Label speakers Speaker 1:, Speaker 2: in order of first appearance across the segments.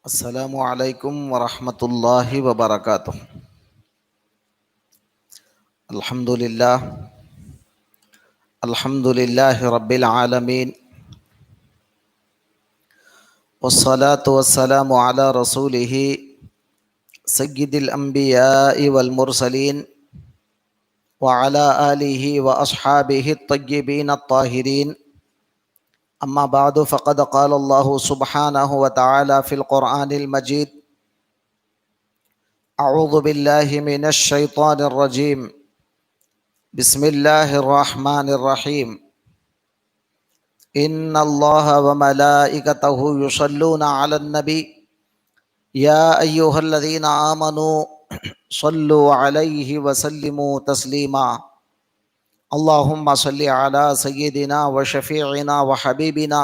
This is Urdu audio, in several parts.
Speaker 1: السلام علیکم ورحمۃ اللہ وبرکاتہ۔ الحمد للہ رب العالمین، والصلاة والسلام علی رسولہ سید الانبیاء والمرسلین وعلی آلہ واصحابہ الطیبین الطاہرین، اما بعد فقد قال اللہ سبحانہ وتعالی فی القرآن المجید: اعوذ باللہ من الشیطان الرجیم، بسم اللہ الرحمن الرحیم، ان اللہ وملائکتہ یصلون علی النبی یا ایہا الذین آمنوا صلوا علیہ وسلموا تسلیما، اللہم صلی علی سیدنا وشفیعنا وحبیبنا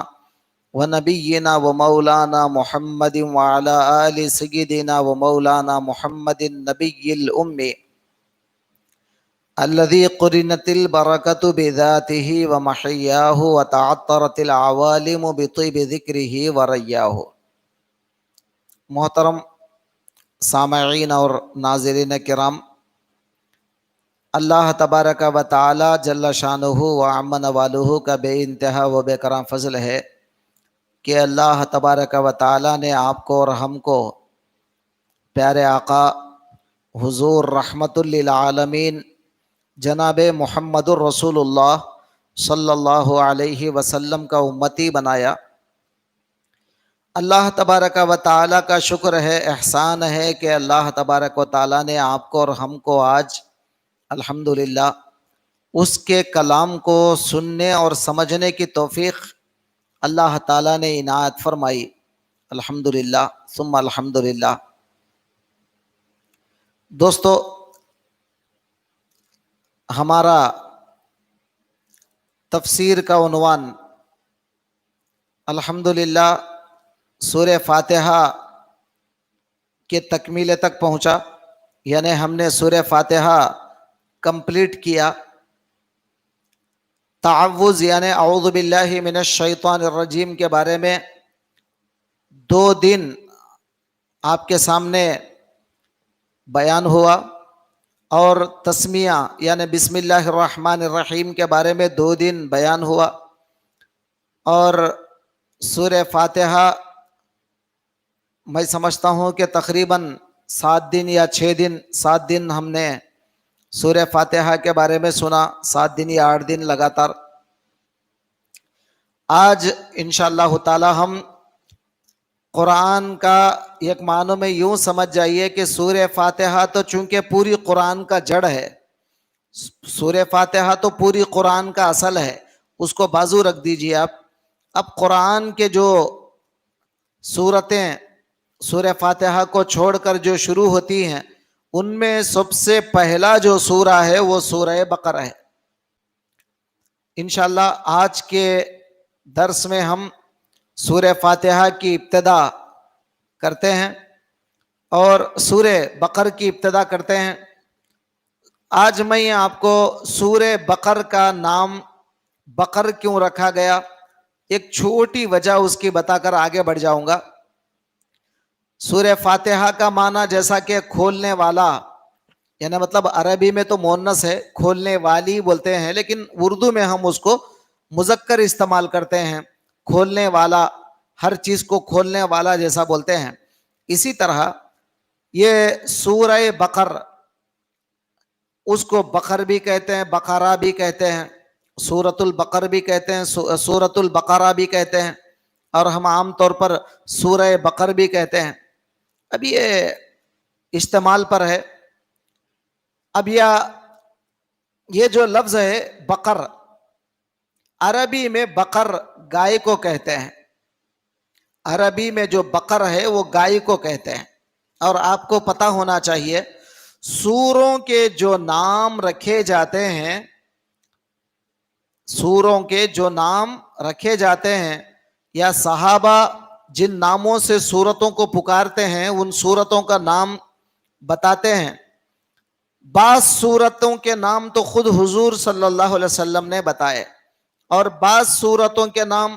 Speaker 1: ونبینا ومولانا محمد وعلی آل سیدنا ومولانا محمد النبی الأمی الذي قرنت البركة بذاته ومحياه وتعطرت العوالم بطيب ذكره ورياه۔ محترم سامعین اور ناظرین کرام، اللہ تبارک و تعالی جل شانہ و عم نوالہ کا بے انتہا و بے کرام فضل ہے کہ اللہ تبارک و تعالی نے آپ کو اور ہم کو پیارے آقا حضور رحمت للعالمین جناب محمد الرسول اللہ صلی اللہ علیہ وسلم کا امتی بنایا۔ اللہ تبارک و تعالی کا شکر ہے، احسان ہے کہ اللہ تبارک و تعالی نے آپ کو اور ہم کو آج الحمدللہ اس کے کلام کو سننے اور سمجھنے کی توفیق اللہ تعالی نے عنایت فرمائی، الحمدللہ ثم الحمدللہ۔ دوستو، ہمارا تفسیر کا عنوان الحمدللہ سورہ فاتحہ کے تکمیلے تک پہنچا، یعنی ہم نے سورہ فاتحہ کمپلیٹ کیا۔ تعوذ یعنی اعوذ باللہ من الشیطان الرجیم کے بارے میں 2 دن آپ کے سامنے بیان ہوا، اور تسمیہ یعنی بسم اللہ الرحمن الرحیم کے بارے میں 2 دن بیان ہوا، اور سورہ فاتحہ میں سمجھتا ہوں کہ تقریباً 7 دن یا 6 دن 7 دن ہم نے سورہ فاتحہ کے بارے میں سنا، 7 دن یا 8 دن لگاتار۔ آج انشاءاللہ تعالی ہم قرآن کا ایک معنی میں یوں سمجھ جائیے کہ سورہ فاتحہ تو چونکہ پوری قرآن کا جڑ ہے، سورہ فاتحہ تو پوری قرآن کا اصل ہے، اس کو بازو رکھ دیجئے آپ۔ اب قرآن کے جو سورتیں سورہ فاتحہ کو چھوڑ کر جو شروع ہوتی ہیں، ان میں سب سے پہلا جو سورہ ہے وہ سورہ بقرہ ہے۔ انشاءاللہ آج کے درس میں ہم سورہ فاتحہ کی ابتدا کرتے ہیں اور سورہ بقرہ کی ابتدا کرتے ہیں۔ آج میں آپ کو سورہ بقرہ کا نام بقرہ کیوں رکھا گیا، ایک چھوٹی وجہ اس کی بتا کر آگے بڑھ جاؤں گا۔ سورہ فاتحہ کا معنی جیسا کہ کھولنے والا، یعنی مطلب عربی میں تو مؤنث ہے، کھولنے والی بولتے ہیں، لیکن اردو میں ہم اس کو مذکر استعمال کرتے ہیں، کھولنے والا، ہر چیز کو کھولنے والا جیسا بولتے ہیں۔ اسی طرح یہ سورہ بقرہ، اس کو بقرہ بھی کہتے ہیں، بقرہ بھی کہتے ہیں، سورۃ البقرہ بھی کہتے ہیں، سورۃ البقرہ بھی کہتے ہیں، اور ہم عام طور پر سورہ بقرہ بھی کہتے ہیں۔ اب یہ استعمال پر ہے۔ اب یہ جو لفظ ہے بقر، عربی میں بقر گائے کو کہتے ہیں، عربی میں جو بقر ہے وہ گائے کو کہتے ہیں۔ اور آپ کو پتہ ہونا چاہیے سوروں کے جو نام رکھے جاتے ہیں، سوروں کے جو نام رکھے جاتے ہیں یا صحابہ جن ناموں سے سورتوں کو پکارتے ہیں، ان سورتوں کا نام بتاتے ہیں۔ بعض سورتوں کے نام تو خود حضور صلی اللہ علیہ وسلم نے بتائے، اور بعض سورتوں کے نام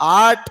Speaker 1: 8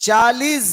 Speaker 1: 40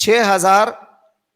Speaker 1: 6000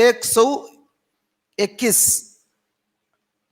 Speaker 1: 121,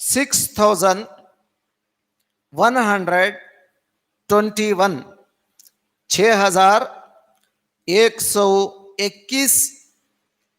Speaker 1: 6121 621 6121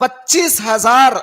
Speaker 1: 25,000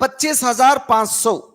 Speaker 1: 25,500,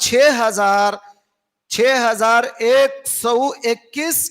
Speaker 1: 6,121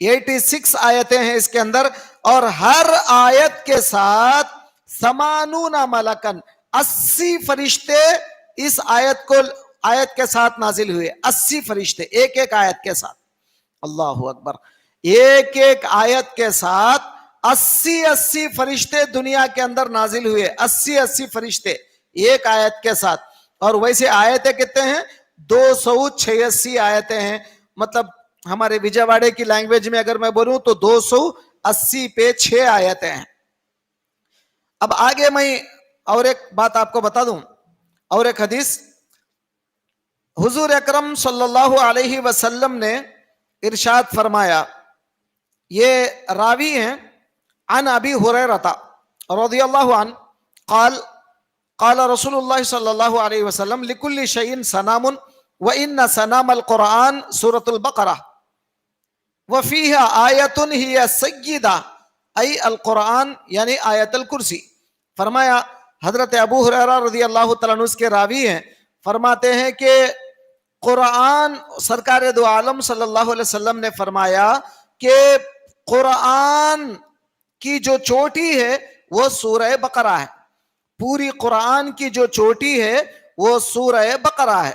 Speaker 1: 86 آیتیں ہیں اس کے اندر، اور ہر آیت کے ساتھ 80 ملکن، 80 فرشتے اس آیت کے ساتھ نازل ہوئے. 80 فرشتے ایک ایک آیت کے ساتھ. اللہ اکبر. ایک ایک آیت کے ساتھ 80 فرشتے دنیا کے اندر نازل ہوئے. 80 فرشتے ایک آیت کے ساتھ. اور ویسے آیتیں کتنے ہیں؟ 286 آیتیں ہیں. مطلب ہمارے وجے واڑے کی لینگویج میں اگر میں بولوں تو 280 پہ 6 آیتیں ہیں. اب آگے میں اور ایک بات آپ کو بتا دوں، اور ایک حدیث. حضور اکرم صلی اللہ علیہ وسلم نے ارشاد فرمایا، یہ راوی ہیں عن ابی ہریرہ رضی اللہ عنہ قال قال رسول اللہ صلی اللہ علیہ وسلم لکل شیء سنام وان سنام القرآن سورۃ البقرہ وفیہا آیۃ ہی سیدہ ای القرآن، یعنی آیت الکرسی. فرمایا حضرت ابو ہریرہ رضی اللہ تعالیٰ عنہ کے راوی ہیں، فرماتے ہیں کہ قرآن، سرکار دو عالم صلی اللہ علیہ وسلم نے فرمایا کہ قرآن کی جو چوٹی ہے وہ سورہ بقرہ ہے. پوری قرآن کی جو چوٹی ہے وہ سورہ بقرہ ہے،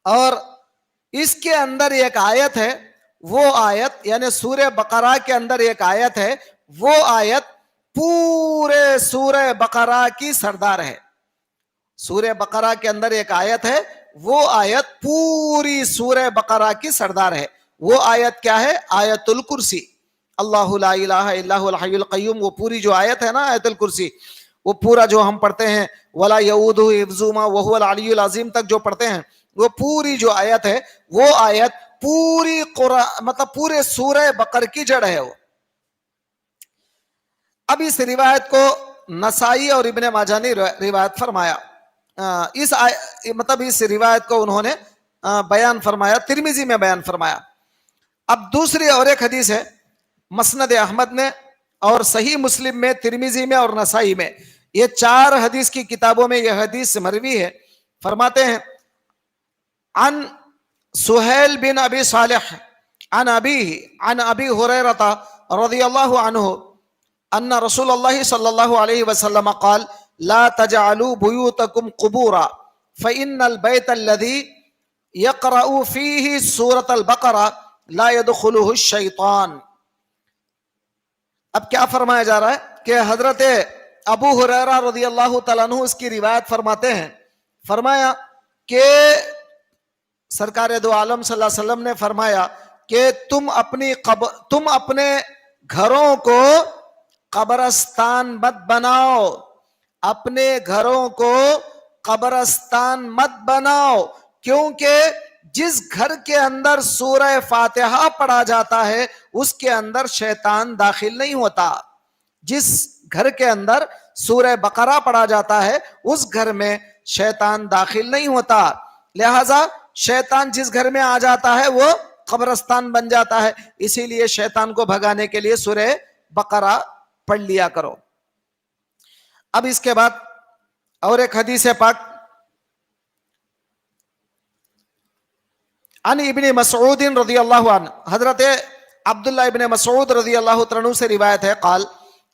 Speaker 1: اور اس کے اندر ایک آیت ہے، وہ آیت یعنی سورہ بقرہ کے اندر ایک آیت ہے، وہ آیت پورے سورہ بقرہ کی سردار ہے. سورہ بقرہ کے اندر ایک آیت ہے، وہ آیت پوری سورہ بقرہ کی سردار ہے. وہ آیت کیا ہے؟ آیت الکرسی. اللہ لا الہ الا هو الحی القیوم، وہ پوری جو آیت ہے نا آیت الکرسی، وہ پورا جو ہم پڑھتے ہیں ولا یعودہ حفظہما وہو العلی العظیم تک جو پڑھتے ہیں، وہ پوری جو آیت ہے، وہ آیت پوری قرآن مطلب پورے سورہ بقرہ کی جڑ ہے. وہ اب اس روایت کو نسائی اور ابن ماجہ نے روایت فرمایا. اس روایت کو انہوں نے بیان فرمایا، ترمذی میں بیان فرمایا. اب دوسری اور ایک حدیث ہے مسند احمد میں اور صحیح مسلم میں، ترمذی میں اور نسائی میں. یہ 4 حدیث کی کتابوں میں یہ حدیث مروی ہے. فرماتے ہیں عن سہیل بن ابی صالح عن ابی ہریرہ رضی اللہ عنہ ان رسول اللہ صلی اللہ علیہ وسلم قال لا تجعلوا بیوتکم قبورا فإن البیت الذی یقرأ فیہ سورۃ البقرہ لا يدخلہ الشیطان. اب کیا فرمایا جا رہا ہے کہ حضرت ابو ہریرہ رضی اللہ تعالیٰ عنہ اس کی روایت فرماتے ہیں، فرمایا کہ سرکار دو عالم صلی اللہ علیہ وسلم نے فرمایا کہ تم اپنے گھروں کو قبرستان مت بناؤ، اپنے گھروں کو قبرستان مت بناؤ، کیونکہ جس گھر کے اندر سورہ فاتحہ پڑھا جاتا ہے اس کے اندر شیطان داخل نہیں ہوتا. جس گھر کے اندر سورہ بقرہ پڑھا جاتا ہے اس گھر میں شیطان داخل نہیں ہوتا. لہذا شیطان جس گھر میں آ جاتا ہے وہ قبرستان بن جاتا ہے. اسی لیے شیطان کو بھگانے کے لیے سورہ بقرہ پڑھ لیا کرو. اب اس کے بعد اور ایک حدیث پاک عن ابن مسعود رضی اللہ عنہ، حضرت عبداللہ ابن مسعود رضی اللہ عنہ سے روایت ہے قال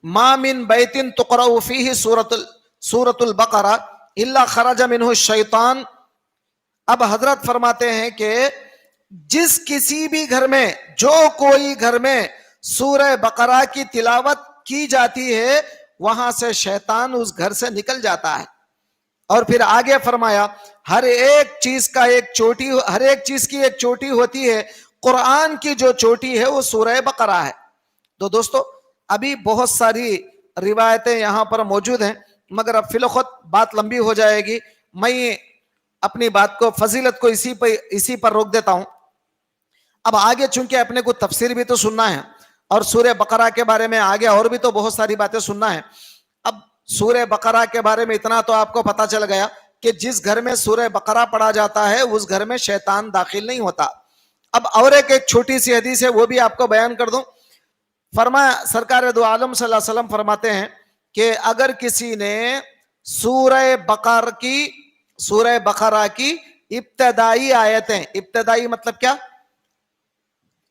Speaker 1: ما من بیت تقرأ فیہ سورۃ البقرہ الا خرج منہ الشیطان. اب حضرت فرماتے ہیں کہ جس کسی بھی گھر میں، جو کوئی گھر میں سورہ بقرہ کی تلاوت کی جاتی ہے وہاں سے شیطان اس گھر سے نکل جاتا ہے. اور پھر آگے فرمایا ہر ایک چیز کی ایک چوٹی ہوتی ہے، قرآن کی جو چوٹی ہے وہ سورہ بقرہ ہے. تو دوستو ابھی بہت ساری روایتیں یہاں پر موجود ہیں، مگر اب فی الوقت بات لمبی ہو جائے گی. میں اپنی بات کو، فضیلت کو اسی پر روک دیتا ہوں. اب آگے چونکہ اپنے کو تفسیر بھی تو سننا ہے اور سورہ بقرہ کے بارے میں آگے اور بھی تو بہت ساری باتیں سننا ہے. اب سورہ بقرہ کے بارے میں اتنا تو آپ کو پتا چل گیا کہ جس گھر میں سورہ بقرہ پڑھا جاتا ہے اس گھر میں شیطان داخل نہیں ہوتا. اب اور ایک چھوٹی سی حدیث ہے وہ بھی آپ کو بیان کر دوں. فرمایا سرکار دو عالم صلی اللہ علیہ وسلم فرماتے ہیں کہ اگر کسی نے سورہ بقرہ کی ابتدائی آیتیں، ابتدائی مطلب کیا؟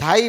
Speaker 1: 2.5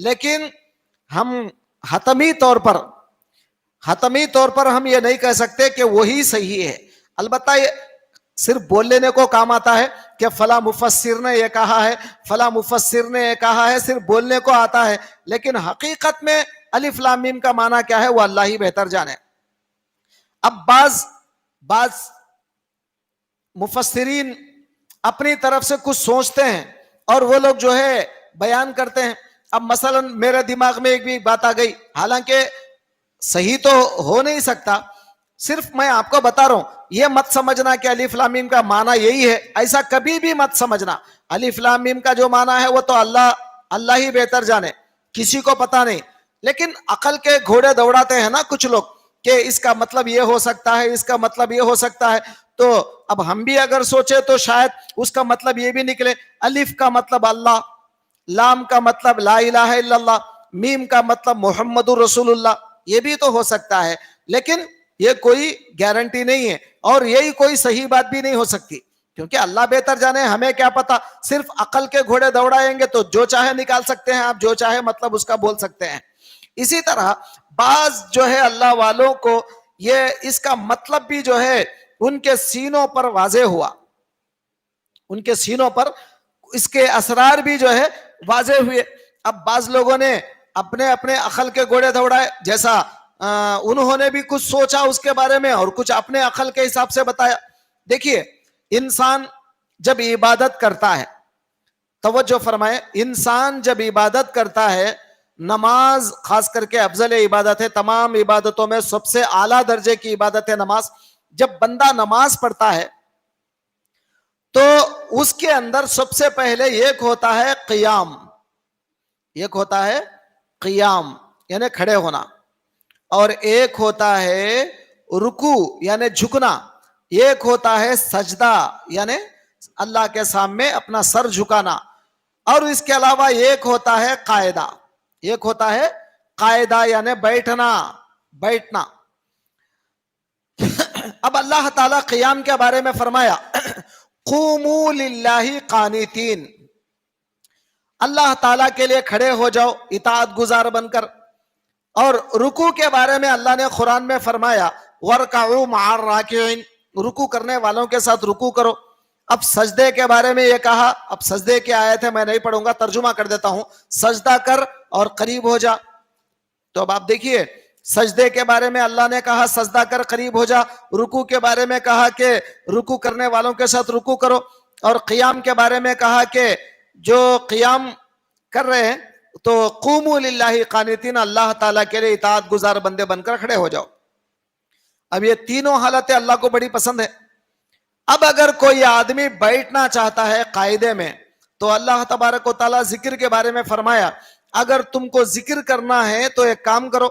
Speaker 1: لیکن ہم حتمی طور پر ہم یہ نہیں کہہ سکتے کہ وہی صحیح ہے. البتہ یہ صرف بول لینے کو کام آتا ہے کہ فلاں مفسر نے یہ کہا ہے، فلاں مفسر نے یہ کہا ہے، صرف بولنے کو آتا ہے، لیکن حقیقت میں الف لام میم کا معنی کیا ہے وہ اللہ ہی بہتر جانے. اب بعض مفسرین اپنی طرف سے کچھ سوچتے ہیں اور وہ لوگ جو ہے بیان کرتے ہیں. اب مثلا میرے دماغ میں ایک بھی بات آ گئی، حالانکہ صحیح تو ہو نہیں سکتا، صرف میں آپ کو بتا رہا ہوں. یہ مت سمجھنا کہ الف لام میم کا معنی یہی ہے، ایسا کبھی بھی مت سمجھنا. الف لام میم کا جو معنی ہے وہ تو اللہ ہی بہتر جانے، کسی کو پتا نہیں. لیکن عقل کے گھوڑے دوڑاتے ہیں نا کچھ لوگ کہ اس کا مطلب یہ ہو سکتا ہے، اس کا مطلب یہ ہو سکتا ہے. تو اب ہم بھی اگر سوچے تو شاید اس کا مطلب یہ بھی نکلے، الف کا مطلب اللہ، لام کا مطلب لا الہ الا اللہ، میم کا مطلب محمد رسول اللہ. یہ بھی تو ہو سکتا ہے، لیکن یہ کوئی گارنٹی نہیں ہے اور یہی کوئی صحیح بات بھی نہیں ہو سکتی، کیونکہ اللہ بہتر جانے، ہمیں کیا پتا. صرف عقل کے گھوڑے دوڑائیں گے تو جو چاہے نکال سکتے ہیں آپ، جو چاہے مطلب اس کا بول سکتے ہیں. اسی طرح بعض جو ہے اللہ والوں کو یہ اس کا مطلب بھی جو ہے ان کے سینوں پر واضح ہوا، ان کے سینوں پر اس کے اسرار بھی جو ہے واضح ہوئے. اب بعض لوگوں نے اپنے عقل کے گھوڑے دوڑائے، جیسا انہوں نے بھی کچھ سوچا اس کے بارے میں اور کچھ اپنے عقل کے حساب سے بتایا. دیکھیے انسان جب عبادت کرتا ہے، توجہ فرمائے، انسان جب عبادت کرتا ہے، نماز خاص کر کے افضل عبادت ہے، تمام عبادتوں میں سب سے اعلیٰ درجے کی عبادت ہے نماز. جب بندہ نماز پڑھتا ہے تو اس کے اندر سب سے پہلے ایک ہوتا ہے قیام، ایک ہوتا ہے قیام یعنی کھڑے ہونا، اور ایک ہوتا ہے رکوع یعنی جھکنا، ایک ہوتا ہے سجدہ یعنی اللہ کے سامنے اپنا سر جھکانا، اور اس کے علاوہ ایک ہوتا ہے قاعدہ، ایک ہوتا ہے قاعدہ یعنی بیٹھنا. اب اللہ تعالیٰ قیام کے بارے میں فرمایا قوموا للہ قانتین، اللہ تعالیٰ کے لیے کھڑے ہو جاؤ اطاعت گزار بن کر. اور رکوع کے بارے میں اللہ نے قرآن میں فرمایا وَارْكَعُوا مَعَ الرَّاكِعِينَ، رکوع کرنے والوں کے ساتھ رکوع کرو. اب سجدے کے بارے میں یہ کہا، اب سجدے کی آیت ہے، میں نہیں پڑھوں گا، ترجمہ کر دیتا ہوں، سجدہ کر اور قریب ہو جا. تو اب آپ دیکھیے سجدے کے بارے میں اللہ نے کہا سجدہ کر قریب ہو جا، رکوع کے بارے میں کہا کہ رکوع کرنے والوں کے ساتھ رکوع کرو، اور قیام کے بارے میں کہا کہ جو قیام کر رہے ہیں تو قوموا للہ قانتین، اللہ تعالیٰ کے لیے اطاعت گزار بندے بن کر کھڑے ہو جاؤ. اب یہ تینوں حالتیں اللہ کو بڑی پسند ہے. اب اگر کوئی آدمی بیٹھنا چاہتا ہے قاعدے میں تو اللہ تبارک و تعالیٰ ذکر کے بارے میں فرمایا اگر تم کو ذکر کرنا ہے تو ایک کام کرو،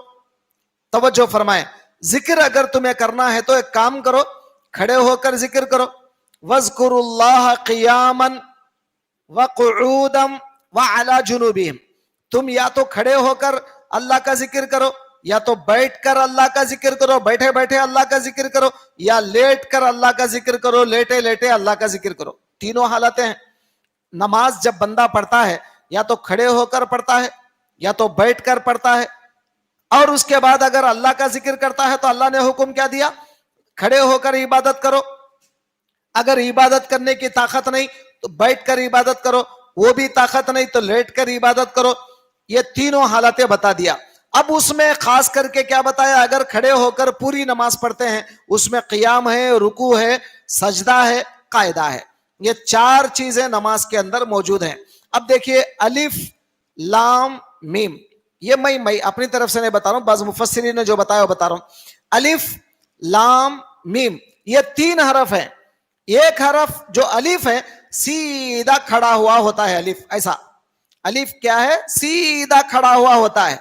Speaker 1: توجہ فرمائیں، ذکر اگر تمہیں کرنا ہے تو ایک کام کرو، کھڑے ہو کر ذکر کرو. وَاذْكُرُوا اللَّهَ قِيَامًا وَقُعُودًا وَعَلَى جُنُوبِهِمْ، تم یا تو کھڑے ہو کر اللہ کا ذکر کرو، یا تو بیٹھ کر اللہ کا ذکر کرو، بیٹھے بیٹھے اللہ کا ذکر کرو، یا لیٹ کر اللہ کا ذکر کرو، لیٹے لیٹے اللہ کا ذکر کرو. تینوں حالتیں ہیں. نماز جب بندہ پڑھتا ہے یا تو کھڑے ہو کر پڑھتا ہے یا تو بیٹھ کر پڑھتا ہے، اور اس کے بعد اگر اللہ کا ذکر کرتا ہے تو اللہ نے حکم کیا دیا؟ کھڑے ہو کر عبادت کرو. اگر عبادت کرنے کی طاقت نہیں تو بیٹھ کر عبادت کرو، وہ بھی طاقت نہیں تو لیٹ کر عبادت کرو. یہ تینوں حالتیں بتا دیا. اب اس میں خاص کر کے کیا بتایا؟ اگر کھڑے ہو کر پوری نماز پڑھتے ہیں اس میں قیام ہے، رکوع ہے، سجدہ ہے، قاعدہ ہے. یہ چار چیزیں نماز کے اندر موجود ہیں. اب دیکھیے الف لام میم، یہ میں اپنی طرف سے نہیں بتا رہا ہوں، بعض مفسرین نے جو بتایا وہ بتا رہا ہوں. الف لام میم یہ تین حرف ہیں. ایک حرف جو الف ہے سیدھا کھڑا ہوا ہوتا ہے، الف ایسا، الف کیا ہے؟ سیدھا کھڑا ہوا ہوتا ہے.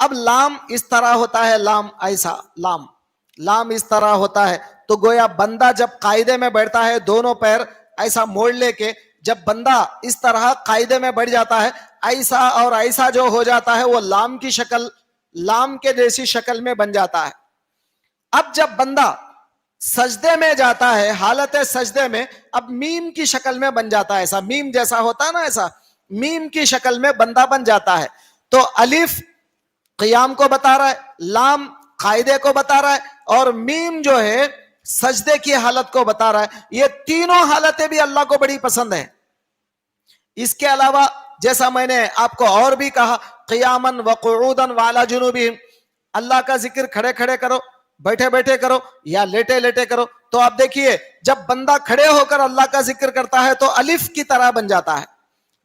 Speaker 1: اب لام اس طرح ہوتا ہے، لام ایسا، لام اس طرح ہوتا ہے. تو گویا بندہ جب قاعدے میں بیٹھتا ہے دونوں پیر ایسا موڑ لے کے، جب بندہ اس طرح قاعدے میں بیٹھ جاتا ہے ایسا اور ایسا جو ہو جاتا ہے وہ لام کی شکل، لام کے جیسی شکل میں بن جاتا ہے. اب جب بندہ سجدے میں جاتا ہے، حالت سجدے میں اب میم کی شکل میں بن جاتا ہے، ایسا میم جیسا ہوتا ہے نا، ایسا میم کی شکل میں بندہ بن جاتا ہے. تو الف قیام کو بتا رہا ہے, لام قاعدے کو بتا رہا ہے, اور میم جو ہے سجدے کی حالت کو بتا رہا ہے. یہ تینوں حالتیں بھی اللہ کو بڑی پسند ہیں. اس کے علاوہ جیسا میں نے آپ کو اور بھی کہا, قیاماً وقعوداً وعلی جنوبہم, اللہ کا ذکر کھڑے کھڑے کرو, بیٹھے بیٹھے کرو, یا لیٹے لیٹے کرو. تو آپ دیکھیے جب بندہ کھڑے ہو کر اللہ کا ذکر کرتا ہے تو الف کی طرح بن جاتا ہے.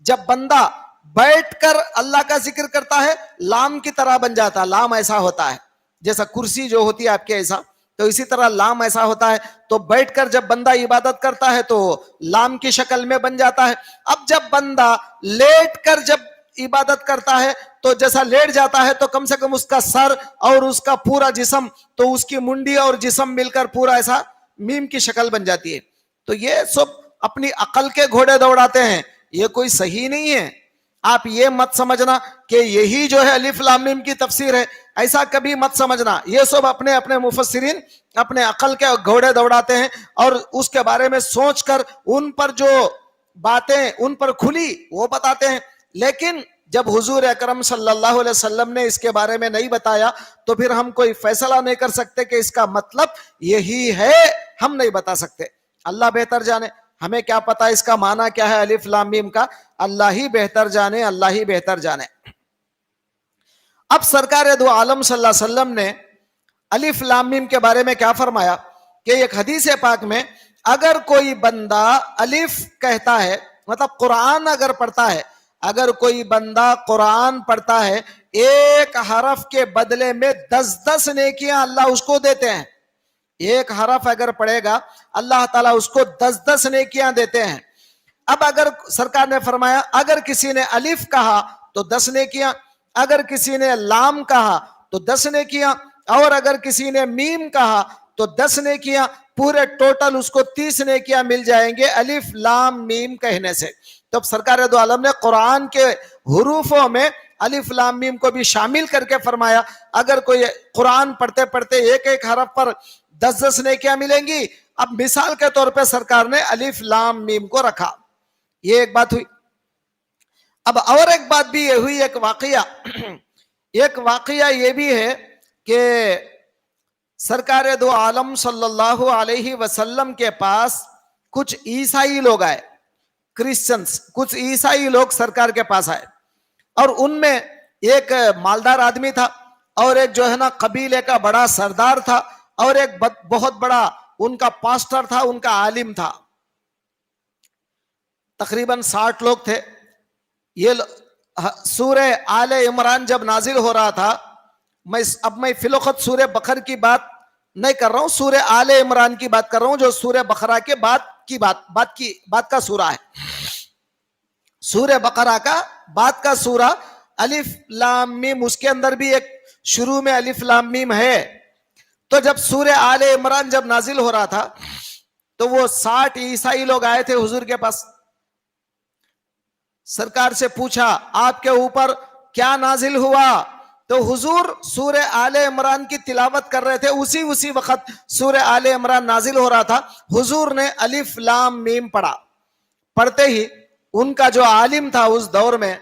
Speaker 1: جب بندہ بیٹھ کر اللہ کا ذکر کرتا ہے لام کی طرح بن جاتا ہے. لام ایسا ہوتا ہے جیسا کرسی جو ہوتی ہے آپ کے ایسا, تو اسی طرح لام ایسا ہوتا ہے. تو بیٹھ کر جب بندہ عبادت کرتا ہے تو لام کی شکل میں بن جاتا ہے. اب جب بندہ لیٹ کر جب عبادت کرتا ہے تو جیسا لیٹ جاتا ہے تو کم سے کم اس کا سر اور اس کا پورا جسم, تو اس کی منڈی اور جسم مل کر پورا ایسا میم کی شکل بن جاتی ہے. تو یہ سب اپنی عقل کے گھوڑے دوڑاتے ہیں, یہ کوئی صحیح نہیں ہے. آپ یہ مت سمجھنا کہ یہی جو ہے الف لام میم کی تفسیر ہے, ایسا کبھی مت سمجھنا. یہ سب اپنے اپنے مفسرین اپنے عقل کے گھوڑے دوڑاتے ہیں اور اس کے بارے میں سوچ کر ان پر جو باتیں ان پر کھلی وہ بتاتے ہیں. لیکن جب حضور اکرم صلی اللہ علیہ وسلم نے اس کے بارے میں نہیں بتایا تو پھر ہم کوئی فیصلہ نہیں کر سکتے کہ اس کا مطلب یہی ہے, ہم نہیں بتا سکتے. اللہ بہتر جانے, ہمیں کیا پتا اس کا معنی کیا ہے الف لام میم کا, اللہ ہی بہتر جانے, اللہ ہی بہتر جانے. اب سرکار دو عالم صلی اللہ علیہ وسلم نے الف لام میم کے بارے میں کیا فرمایا کہ ایک حدیث پاک میں اگر کوئی بندہ الف کہتا ہے, مطلب قرآن اگر پڑھتا ہے, اگر کوئی بندہ قرآن پڑھتا ہے, ایک حرف کے بدلے میں 10 نیکیاں اللہ اس کو دیتے ہیں. ایک حرف اگر پڑھے گا اللہ تعالیٰ اس کو 10 نیکیاں دیتے ہیں. اب اگر سرکار نے فرمایا اگر کسی نے الف کہا تو 10 نیکیاں, اگر کسی نے لام کہا تو 10 نیکیاں, اور اگر کسی نے میم کہا تو 10 نیکیاں, پورے ٹوٹل اس کو 30 نیکیاں مل جائیں گے الف لام میم کہنے سے. تو سرکار دو عالم نے قرآن کے حروفوں میں الف لام میم کو بھی شامل کر کے فرمایا اگر کوئی قرآن پڑھتے پڑھتے ایک ایک حرف پر 10 نیکیاں ملیں گی. اب مثال کے طور پہ سرکار نے الف لام میم کو رکھا, یہ ایک بات ہوئی. اب اور ایک بات بھی یہ ہوئی, ایک واقعہ یہ بھی ہے کہ سرکار دو عالم صلی اللہ علیہ وسلم کے پاس کچھ عیسائی لوگ آئے, کرسچنز, کچھ عیسائی لوگ سرکار کے پاس آئے, اور ان میں ایک مالدار آدمی تھا, اور ایک جو ہے نا قبیلے کا بڑا سردار تھا, اور ایک بہت بڑا ان کا پاسٹر تھا, ان کا عالم تھا. تقریباً 60 لوگ تھے. یہ سورہ آل عمران جب نازل ہو رہا تھا, میں فی الوقت سورہ بقر کی بات نہیں کر رہا ہوں, سورہ آل عمران کی بات کر رہا ہوں جو سورہ بقرہ کے بعد کا سورہ ہے. سورہ بقرہ کا بعد کا سورہ الف لام میم, اس کے اندر بھی ایک شروع میں الف لام میم ہے. تو جب سورہ آل عمران جب نازل ہو رہا تھا تو وہ 60 عیسائی لوگ آئے تھے حضور کے پاس. سرکار سے پوچھا آپ کے اوپر کیا نازل ہوا, تو حضور سورہ آل عمران کی تلاوت کر رہے تھے. اسی وقت سورہ آل عمران نازل ہو رہا تھا. حضور نے الف لام میم پڑھا. پڑھتے ہی ان کا جو عالم تھا اس دور میں,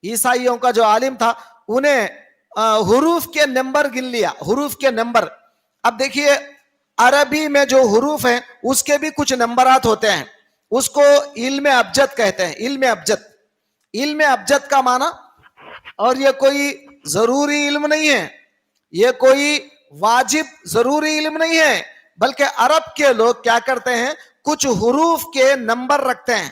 Speaker 1: عیسائیوں کا جو عالم تھا, انہیں حروف کے نمبر گن لیا, حروف کے نمبر. اب دیکھیے عربی میں جو حروف ہیں اس کے بھی کچھ نمبرات ہوتے ہیں, اس کو علم ابجد کہتے ہیں. علم ابجد کا معنی, اور یہ کوئی ضروری علم نہیں ہے, یہ کوئی واجب ضروری علم نہیں ہے, بلکہ عرب کے لوگ کیا کرتے ہیں کچھ حروف کے نمبر رکھتے ہیں.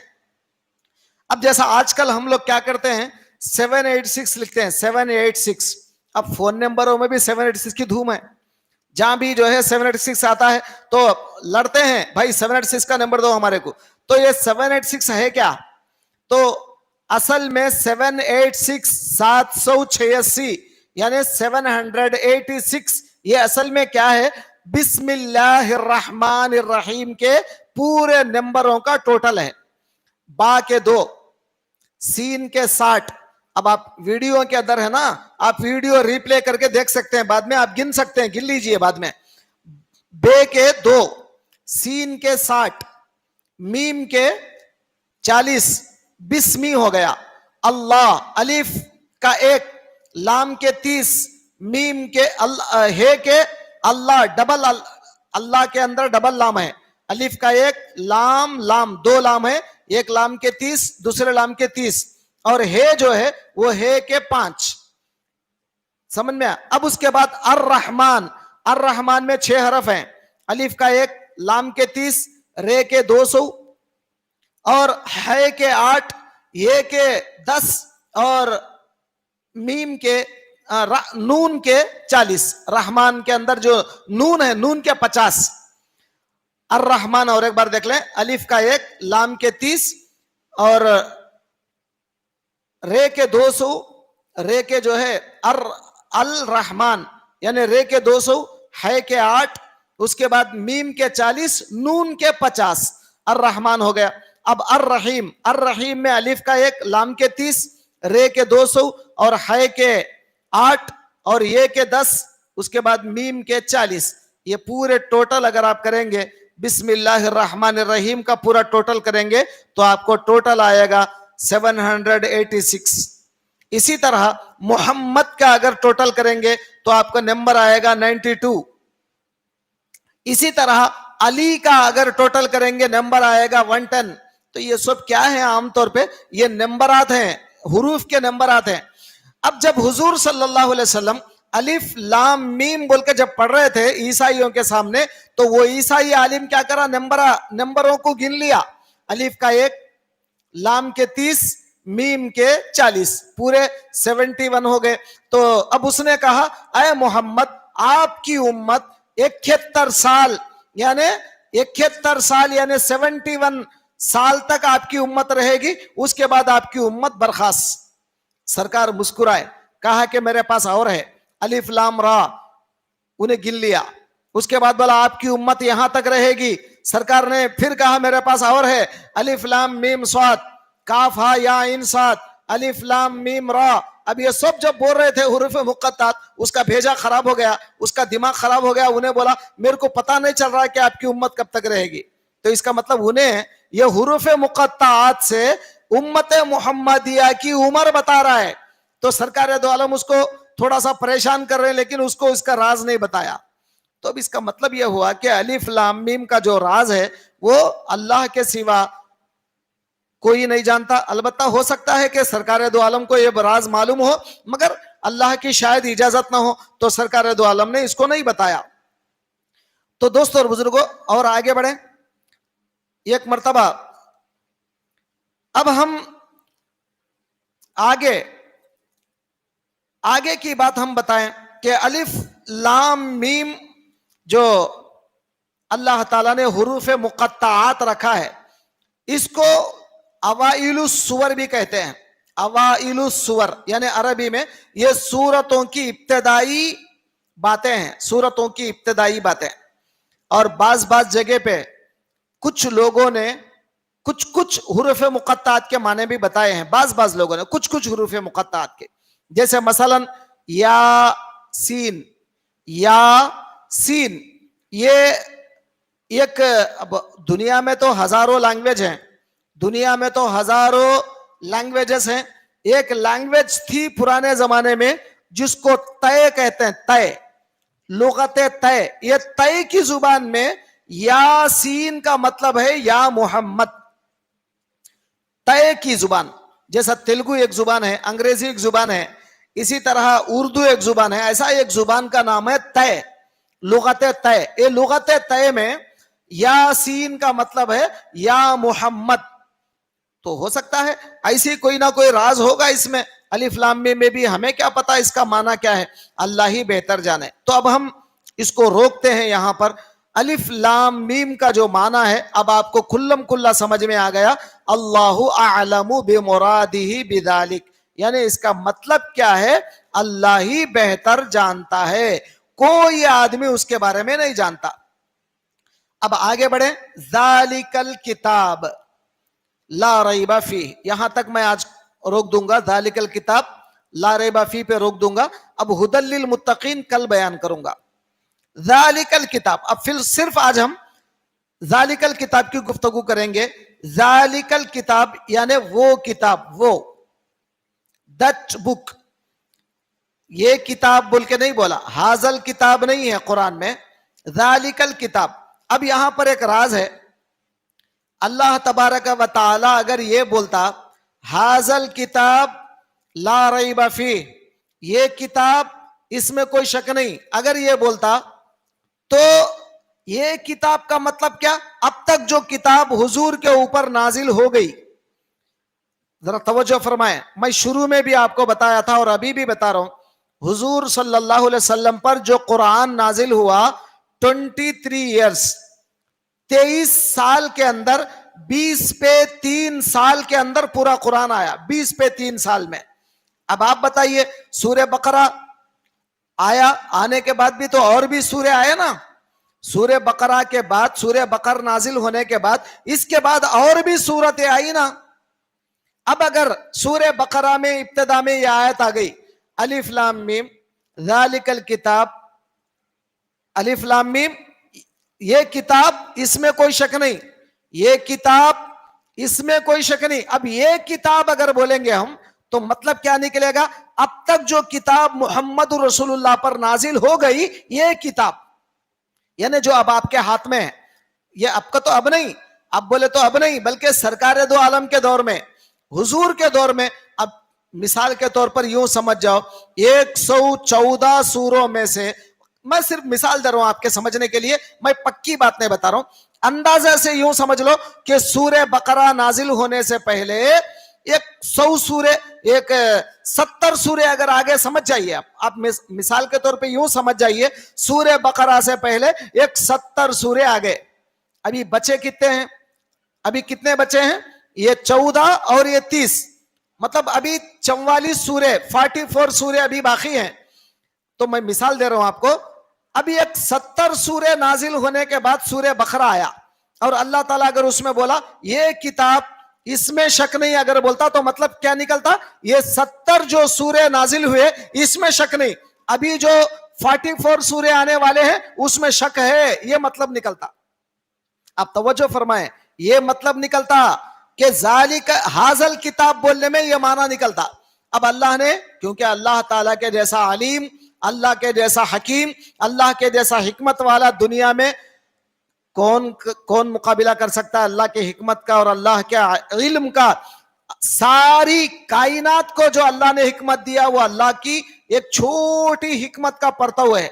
Speaker 1: اب جیسا آج کل ہم لوگ کیا کرتے ہیں 786 لکھتے ہیں, 786. اب فون نمبروں میں بھی 786 کی دھوم ہے, جہاں بھی جو ہے 786 آتا ہے تو لڑتے ہیں بھائی 786 کا نمبر دو ہمارے کو. تو یہ 786 ہے کیا, تو اصل میں 786 786 یعنی 786, یہ اصل میں کیا ہے بسم اللہ الرحمن الرحیم کے پورے نمبروں کا ٹوٹل ہے. با کے 2, سین کے 60. اب آپ ویڈیو کے اندر ہے نا, آپ ویڈیو ریپلے کر کے دیکھ سکتے ہیں, بعد میں آپ گن سکتے ہیں, گن لیجئے بعد میں. بے کے 2, سین کے 60, میم کے 40, بسمی ہو گیا. اللہ الف کا 1, لام کے 30, میم کے ہے کے اللہ, ڈبل اللہ کے اندر ڈبل لام ہے. الف کا ایک لام, لام 2 لام ہے, ایک لام کے 30, دوسرے لام کے 30, اور ہے جو ہے وہ ہے کے 5. سمجھ میں. اب اس کے بعد الرحمن, الرحمن میں 6 حرف ہیں. الف کا ایک, لام کے 30, رے کے 200, اور ہے کے 8, یہ کے 10, اور میم کے نون کے 40. رحمان کے اندر جو نون ہے, نون کے 50. الرحمن, اور ایک بار دیکھ لیں, الف کا ایک, لام کے 30, اور رے کے 200, رے کے جو ہے الرحمن یعنی رے کے 200, ہے کے 8, اس کے بعد میم کے 40, نون کے 50. الرحمن ہو گیا. اب الرحیم, الرحیم میں الف کا ایک, لام کے 30, رے کے 200, اور ہے کے 8, اور یہ کے 10, اس کے بعد میم کے 40. یہ پورے ٹوٹل اگر آپ کریں گے بسم اللہ الرحمن الرحیم کا پورا ٹوٹل کریں گے تو آپ کو ٹوٹل آئے گا 786. اسی طرح محمد کا اگر ٹوٹل کریں گے تو آپ کا نمبر آئے گا 92. اسی طرح علی کا اگر ٹوٹل کریں گے نمبر آئے گا 110. تو یہ سب کیا ہے؟ عام طور پہ یہ نمبرات ہیں, حروف کے نمبرات ہیں. اب جب حضور صلی اللہ علیہ وسلم الف لام میم بول کے جب پڑھ رہے تھے عیسائیوں کے سامنے, تو وہ عیسائی عالم کیا کرا, نمبروں کو گن لیا. الف کا ایک, لام کے 30, میم کے 40, پورے 71 ہو گئے. تو اب اس نے کہا اے محمد, آپ کی امت 71 سال یعنی 71 سال تک آپ کی امت رہے گی, اس کے بعد آپ کی امت برخاست. سرکار مسکرائے, کہا کہ میرے پاس اور ہے, الف لام را, انہیں گن لیا. اس کے بعد بولا آپ کی امت یہاں تک رہے گی. سرکار نے پھر کہا میرے پاس اور ہے, الف لام میم صاد, کاف ہا یا عین صاد, الف لام میم را. اب یہ سب جب بول رہے تھے حروف مقطعات, اس کا بھیجا خراب ہو گیا, اس کا دماغ خراب ہو گیا. انہیں بولا میرے کو پتا نہیں چل رہا کہ آپ کی امت کب تک رہے گی. تو اس کا مطلب انہیں یہ حروف مقطعات سے امت محمدیہ کی عمر بتا رہا ہے. تو سرکار دو عالم اس کو تھوڑا سا پریشان کر رہے ہیں, لیکن اس کو اس کا راز نہیں بتایا. تو اب اس کا مطلب یہ ہوا کہ الف لام میم کا جو راز ہے وہ اللہ کے سوا کوئی نہیں جانتا. البتہ ہو سکتا ہے کہ سرکار دو عالم کو یہ راز معلوم ہو, مگر اللہ کی شاید اجازت نہ ہو, تو سرکار دو عالم نے اس کو نہیں بتایا. تو دوستوں اور بزرگوں, اور آگے بڑھیں. ایک مرتبہ اب ہم آگے کی بات ہم بتائیں کہ الف لام میم جو اللہ تعالیٰ نے حروف مقطعات رکھا ہے, اس کو اوائل السور بھی کہتے ہیں. اوائل السور یعنی عربی میں یہ سورتوں کی ابتدائی باتیں ہیں, سورتوں کی ابتدائی باتیں. اور بعض جگہ پہ کچھ لوگوں نے کچھ حروف مقطعات کے معنی بھی بتائے ہیں. بعض لوگوں نے کچھ حروف مقطعات کے, جیسے مثلا یا سین, یہ ایک, اب دنیا میں تو ہزاروں لینگویج ہیں, دنیا میں تو ہزاروں لینگویجز ہیں. ایک لینگویج تھی پرانے زمانے میں جس کو طے کہتے ہیں, طے, لغت طے. یہ طے کی زبان میں یاسین کا مطلب ہے یا محمد. طے کی زبان, جیسا تیلگو ایک زبان ہے, انگریزی ایک زبان ہے, اسی طرح اردو ایک زبان ہے, ایسا ایک زبان کا نام ہے طے, لغت طے. یہ لغت طے میں یاسین کا مطلب ہے یا محمد. تو ہو سکتا ہے ایسی کوئی نہ کوئی راز ہوگا اس میں. الف لام میم میں بھی ہمیں کیا پتا اس کا معنی کیا ہے, اللہ ہی بہتر جانے. تو اب ہم اس کو روکتے ہیں یہاں پر. الف لام میم کا جو معنی ہے اب آپ کو کلم کلا سمجھ میں آ گیا. اللہ اعلم بمرادہ بذالک, یعنی اس کا مطلب کیا ہے, اللہ ہی بہتر جانتا ہے, کوئی آدمی اس کے بارے میں نہیں جانتا. اب آگے بڑھیں. ذالک الکتاب لا ریب فیہ, یہاں تک میں آج روک دوں گا. ذالک الکتاب لا ریب فیہ پہ روک دوں گا. اب ھدی للمتقین کل بیان کروں گا. ذالک الکتاب, اب پھر صرف آج ہم ذالک الکتاب کی گفتگو کریں گے. ذالک الکتاب یعنی وہ کتاب, وہ دیٹ بک. یہ کتاب بول کے نہیں بولا، حاضل کتاب نہیں ہے قرآن میں، ذالکل کتاب. اب یہاں پر ایک راز ہے، اللہ تبارک و تعالی اگر یہ بولتا حاضل کتاب لا ریب فیہ، یہ کتاب اس میں کوئی شک نہیں، اگر یہ بولتا تو یہ کتاب کا مطلب کیا؟ اب تک جو کتاب حضور کے اوپر نازل ہو گئی، ذرا توجہ فرمائیں، میں شروع میں بھی آپ کو بتایا تھا اور ابھی بھی بتا رہا ہوں، حضور صلی اللہ علیہ وسلم پر جو قرآن نازل ہوا 23 ایئرس، 23 سال کے اندر، 20 پہ 3 سال کے اندر پورا قرآن آیا، 20 پہ 3 سال میں. اب آپ بتائیے، سورہ بقرہ آیا، آنے کے بعد بھی تو اور بھی سورہ آئے نا، سورہ بقرہ کے بعد، سورہ بقر نازل ہونے کے بعد اس کے بعد اور بھی سورتیں آئی نا. اب اگر سورہ بقرہ میں ابتدا میں یہ آیت آ گئی، الف لام میم ذالک الکتاب، الف لام میم، یہ کتاب اس میں کوئی شک نہیں، یہ کتاب اس میں کوئی شک نہیں. اب یہ کتاب اگر بولیں گے ہم تو مطلب کیا نکلے گا؟ اب تک جو کتاب محمد رسول اللہ پر نازل ہو گئی، یہ کتاب یعنی جو اب آپ کے ہاتھ میں ہے، یہ اب کا تو اب نہیں، اب بولے تو اب نہیں، بلکہ سرکار دو عالم کے دور میں، حضور کے دور میں. اب مثال کے طور پر یوں سمجھ جاؤ، 114 سوروں میں سے، میں صرف مثال دے رہا ہوں آپ کے سمجھنے کے لیے، میں پکی بات نہیں بتا رہا ہوں، اندازے سے یوں سمجھ لو کہ سورہ بقرہ نازل ہونے سے پہلے 100 سورے، 70 سورے اگر آگے سمجھ جائیے، آپ مثال کے طور پہ یوں سمجھ جائیے، سورہ بقرہ سے پہلے 70 سورے آگے. ابھی بچے کتنے ہیں؟ ابھی کتنے بچے ہیں؟ یہ 14 اور یہ 30، مطلب ابھی 44 سورے، 44 سورے ابھی باقی ہیں. تو میں مثال دے رہا ہوں آپ کو، ابھی 70 سورے نازل ہونے کے بعد سورہ بقرہ آیا، اور اللہ تعالیٰ اگر اس میں بولا یہ کتاب اس میں شک نہیں اگر بولتا تو مطلب کیا نکلتا؟ یہ 70 جو سورے نازل ہوئے اس میں شک نہیں، ابھی جو 44 سورے آنے والے ہیں اس میں شک ہے، یہ مطلب نکلتا. آپ توجہ فرمائیں، یہ مطلب نکلتا کہ ذالک حاضل کتاب بولنے میں یہ معنی نکلتا. اب اللہ نے، کیونکہ اللہ تعالیٰ کے جیسا علیم، اللہ کے جیسا حکیم، اللہ کے جیسا حکمت والا دنیا میں کون مقابلہ کر سکتا ہے اللہ کی حکمت کا اور اللہ کے علم کا؟ ساری کائنات کو جو اللہ نے حکمت دیا وہ اللہ کی ایک چھوٹی حکمت کا پرتو ہے.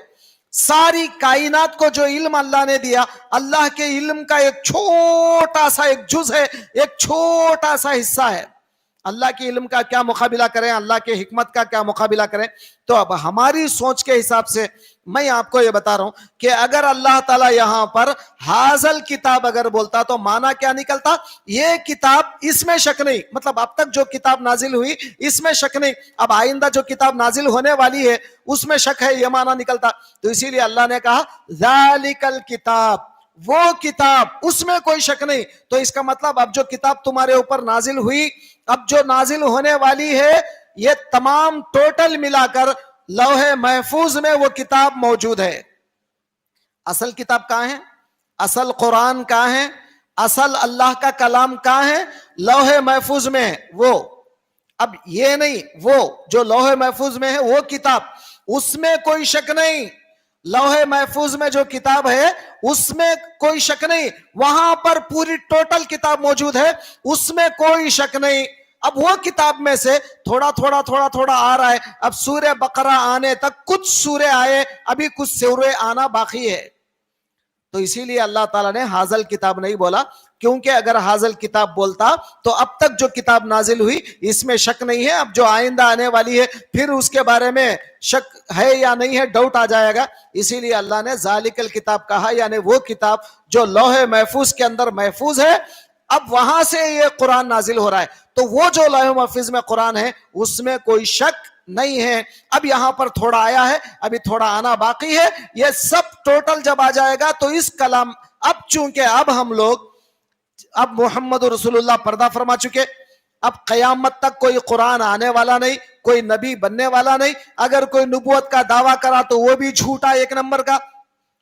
Speaker 1: ساری کائنات کو جو علم اللہ نے دیا، اللہ کے علم کا ایک چھوٹا سا ایک جز ہے، ایک چھوٹا سا حصہ ہے. اللہ کے علم کا کیا مقابلہ کریں، اللہ کے حکمت کا کیا مقابلہ کریں؟ تو اب ہماری سوچ کے حساب سے میں آپ کو یہ بتا رہا ہوں کہ اگر اللہ تعالیٰ یہاں پر حاضل کتاب اگر بولتا تو معنی کیا نکلتا؟ یہ کتاب اس میں شک نہیں، مطلب اب تک جو کتاب نازل ہوئی اس میں شک نہیں، اب آئندہ جو کتاب نازل ہونے والی ہے اس میں شک ہے، یہ معنی نکلتا. تو اسی لیے اللہ نے کہا ذالک الکتاب، وہ کتاب اس میں کوئی شک نہیں. تو اس کا مطلب اب جو کتاب تمہارے اوپر نازل ہوئی، اب جو نازل ہونے والی ہے، یہ تمام ٹوٹل ملا کر لوح محفوظ میں وہ کتاب موجود ہے. اصل کتاب کہاں ہے؟ اصل قرآن کہاں ہے؟ اصل اللہ کا کلام کہاں ہے؟ لوح محفوظ میں ہے وہ. اب یہ نہیں، وہ جو لوح محفوظ میں ہے وہ کتاب، اس میں کوئی شک نہیں. لوح محفوظ میں جو کتاب ہے اس میں کوئی شک نہیں، وہاں پر پوری ٹوٹل کتاب موجود ہے، اس میں کوئی شک نہیں. اب وہ کتاب میں سے تھوڑا تھوڑا تھوڑا تھوڑا آ رہا ہے. اب سورہ بقرہ آنے تک کچھ سورے آئے، ابھی کچھ سورے آنا باقی ہے. تو اسی لیے اللہ تعالیٰ نے حاضل کتاب نہیں بولا، کیونکہ اگر حاضل کتاب بولتا تو اب تک جو کتاب نازل ہوئی اس میں شک نہیں ہے، اب جو آئندہ آنے والی ہے پھر اس کے بارے میں شک ہے یا نہیں ہے، ڈاؤٹ آ جائے گا. اسی لیے اللہ نے ذالک الکتاب کہا، یعنی وہ کتاب جو لوح محفوظ کے اندر محفوظ ہے، اب وہاں سے یہ قرآن نازل ہو رہا ہے. تو وہ جو لوح محفوظ میں قرآن ہے اس میں کوئی شک نہیں ہے. اب یہاں پر تھوڑا آیا ہے، ابھی تھوڑا آنا باقی ہے. یہ سب ٹوٹل جب آ جائے گا تو اس کلام، اب چونکہ اب ہم لوگ، اب محمد رسول اللہ پردہ فرما چکے، اب قیامت تک کوئی قرآن آنے والا نہیں، کوئی نبی بننے والا نہیں. اگر کوئی نبوت کا دعویٰ کرا تو وہ بھی جھوٹا ایک نمبر کا.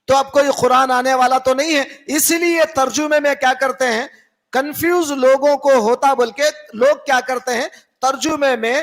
Speaker 1: تو اب کوئی قرآن آنے والا تو نہیں ہے. اس لیے ترجمے میں کیا کرتے ہیں، کنفیوز لوگوں کو ہوتا، بلکہ لوگ کیا کرتے ہیں ترجمے میں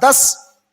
Speaker 1: 10,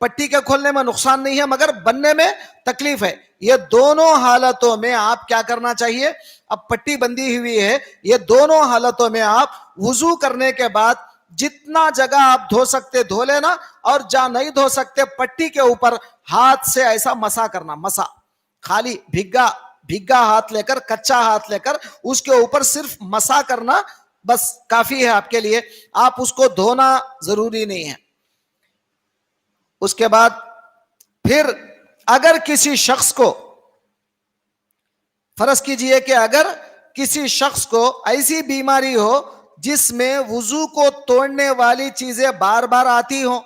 Speaker 1: پٹی کے کھولنے میں نقصان نہیں ہے مگر بننے میں تکلیف ہے. یہ دونوں حالتوں میں آپ کیا کرنا چاہیے؟ اب پٹی بندی ہوئی ہے, یہ دونوں حالتوں میں آپ وضو کرنے کے بعد جتنا جگہ آپ دھو سکتے دھو لینا, اور جہاں نہیں دھو سکتے پٹی کے اوپر ہاتھ سے ایسا مسا کرنا, مسا خالی بھیگا ہاتھ لے کر, کچا ہاتھ لے کر اس کے اوپر صرف مسا کرنا بس کافی ہے آپ کے لیے, آپ اس کو دھونا ضروری نہیں ہے. اس کے بعد پھر اگر کسی شخص کو, فرض کیجئے کہ اگر کسی شخص کو ایسی بیماری ہو جس میں وضو کو توڑنے والی چیزیں بار بار آتی ہوں,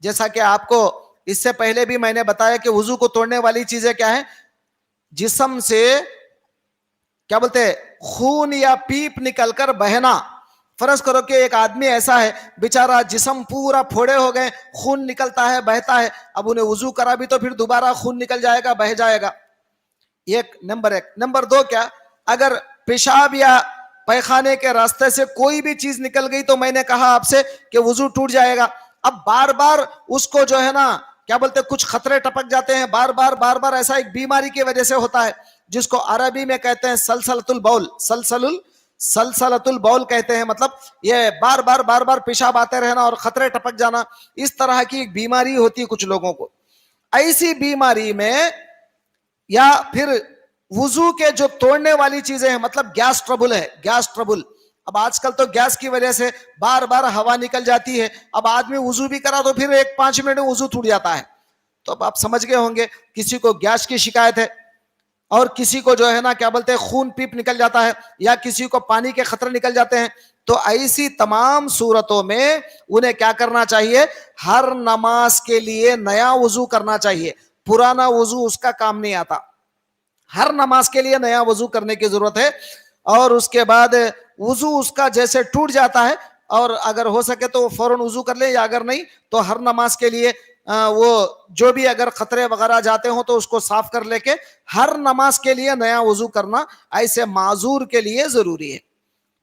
Speaker 1: جیسا کہ آپ کو اس سے پہلے بھی میں نے بتایا کہ وضو کو توڑنے والی چیزیں کیا ہیں؟ جسم سے کیا بولتے ہیں, خون یا پیپ نکل کر بہنا. فرض کرو کہ ایک آدمی ایسا ہے بیچارہ جسم پورا پھوڑے ہو گئے, خون نکلتا ہے بہتا ہے, اب انہیں وضو کرا بھی تو پھر دوبارہ خون نکل جائے گا, بہ جائے گا. ایک نمبر 1. نمبر 2 کیا, اگر پیشاب یا پیخانے کے راستے سے کوئی بھی چیز نکل گئی تو میں نے کہا آپ سے کہ وضو ٹوٹ جائے گا. اب بار بار اس کو جو ہے نا کیا بولتے, کچھ خطرے ٹپک جاتے ہیں بار بار, ایسا ایک بیماری کی وجہ سے ہوتا ہے جس کو عربی میں کہتے ہیں سلسلۃ البول, سلسلۃ البول کہتے ہیں. مطلب یہ بار بار پیشاب آتے رہنا اور خطرے ٹپک جانا, اس طرح کی ایک بیماری ہوتی ہے کچھ لوگوں کو. ایسی بیماری میں یا پھر وضو کے جو توڑنے والی چیزیں ہیں, مطلب گیس ٹربل ہے, گیس ٹربل. اب آج کل تو گیس کی وجہ سے بار بار ہوا نکل جاتی ہے, اب آدمی وضو بھی کرا تو پھر 5 منٹ میں وضو ٹوٹ جاتا ہے. تو اب آپ سمجھ گئے ہوں گے, کسی کو گیس کی شکایت ہے اور کسی کو جو ہے نا کیا بولتے ہیں خون پیپ نکل جاتا ہے, یا کسی کو پانی کے خطرے نکل جاتے ہیں, تو ایسی تمام صورتوں میں انہیں کیا کرنا چاہیے؟ ہر نماز کے لیے نیا وضو کرنا چاہیے. پرانا وضو اس کا کام نہیں آتا, ہر نماز کے لیے نیا وضو کرنے کی ضرورت ہے. اور اس کے بعد وضو اس کا جیسے ٹوٹ جاتا ہے, اور اگر ہو سکے تو فوراً وضو کر لے, یا اگر نہیں تو ہر نماز کے لیے وہ جو بھی اگر خطرے وغیرہ جاتے ہوں تو اس کو صاف کر لے کے ہر نماز کے لیے نیا وضو کرنا ایسے معذور کے لیے ضروری ہے.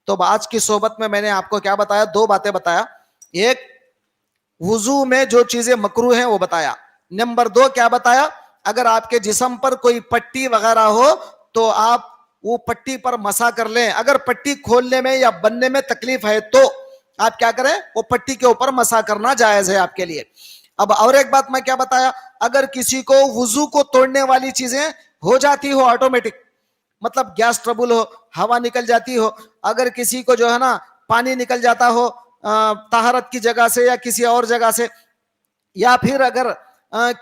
Speaker 1: تو آج کی صحبت میں نے آپ کو کیا بتایا؟ 2 باتیں بتایا. ایک, وضو میں جو چیزیں مکروہ ہیں وہ بتایا. نمبر 2 کیا بتایا؟ اگر آپ کے جسم پر کوئی پٹی وغیرہ ہو تو آپ وہ پٹی پر مسا کر لیں. اگر پٹی کھولنے میں یا بننے میں تکلیف ہے تو آپ کیا کریں؟ وہ پٹی کے اوپر مسا کرنا جائز ہے آپ کے لیے. اب اور ایک بات میں کیا بتایا, اگر کسی کو وضو کو توڑنے والی چیزیں ہو جاتی ہو آٹومیٹک, مطلب گیس ٹربل ہو, ہوا نکل جاتی ہو, اگر کسی کو جو ہے نا پانی نکل جاتا ہو طہارت کی جگہ سے یا کسی اور جگہ سے, یا پھر اگر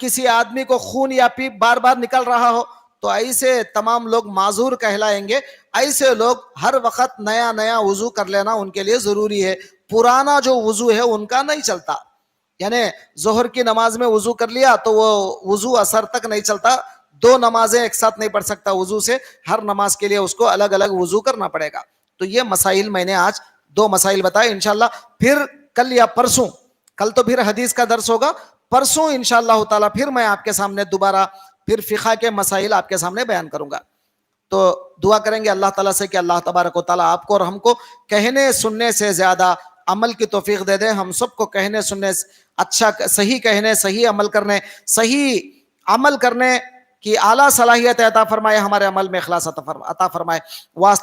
Speaker 1: کسی آدمی کو خون یا پیپ بار بار نکل رہا ہو, تو ایسے تمام لوگ معذور کہلائیں گے. ایسے لوگ ہر وقت نیا نیا وضو کر لینا ان کے لیے ضروری ہے. پرانا جو وضو ہے ان کا نہیں چلتا. یعنی ظہر کی نماز میں وضو کر لیا تو وہ وضو اثر تک نہیں چلتا, 2 نمازیں ایک ساتھ نہیں پڑھ سکتا وضو سے, ہر نماز کے لیے اس کو الگ الگ وضو کرنا پڑے گا. تو یہ مسائل میں نے آج 2 مسائل بتائے. انشاءاللہ پھر کل یا پرسوں, کل تو پھر حدیث کا درس ہوگا, پرسوں انشاءاللہ تعالی پھر میں آپ کے سامنے دوبارہ پھر فقہ کے مسائل آپ کے سامنے بیان کروں گا. تو دعا کریں گے اللہ تعالیٰ سے کہ اللہ تبارک و تعالیٰ آپ کو اور ہم کو کہنے سننے سے زیادہ عمل کی توفیق دے دے. ہم سب کو کہنے سننے اچھا, صحیح کہنے, صحیح عمل کرنے, صحیح عمل کرنے کی اعلیٰ صلاحیت عطا فرمائے, ہمارے عمل میں اخلاص عطا فرمائے.